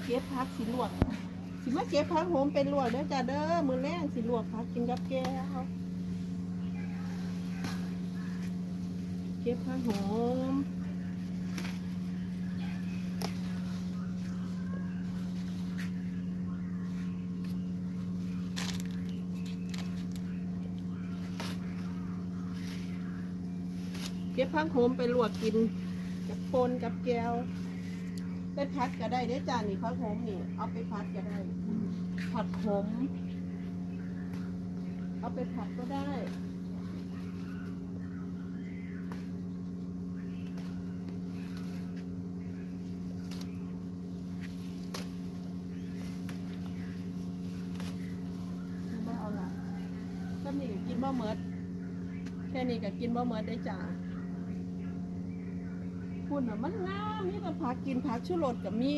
เก็บผักสิลวกสิมาเก็บผักโหมเป็นลวกเด้อจ้าเด้อมื้อแรงสิลวกผักกินกับแก้วเก็บผักโหมเก็บผักโหมไปลวกกินกับปนกับแก้วไปผัดก็ได้เด้อจ้านี่ผักโหมนี่เอาไปผัดก็ได้ผัดขมเอาไปผัดก็ได้บ่เอาละก็นี่กินบ่หมดแค่นี้ก็กินบ่หมดได้จ้าคุณน่ะมันงามนี่ก็ผักกินผักชูรสกับมี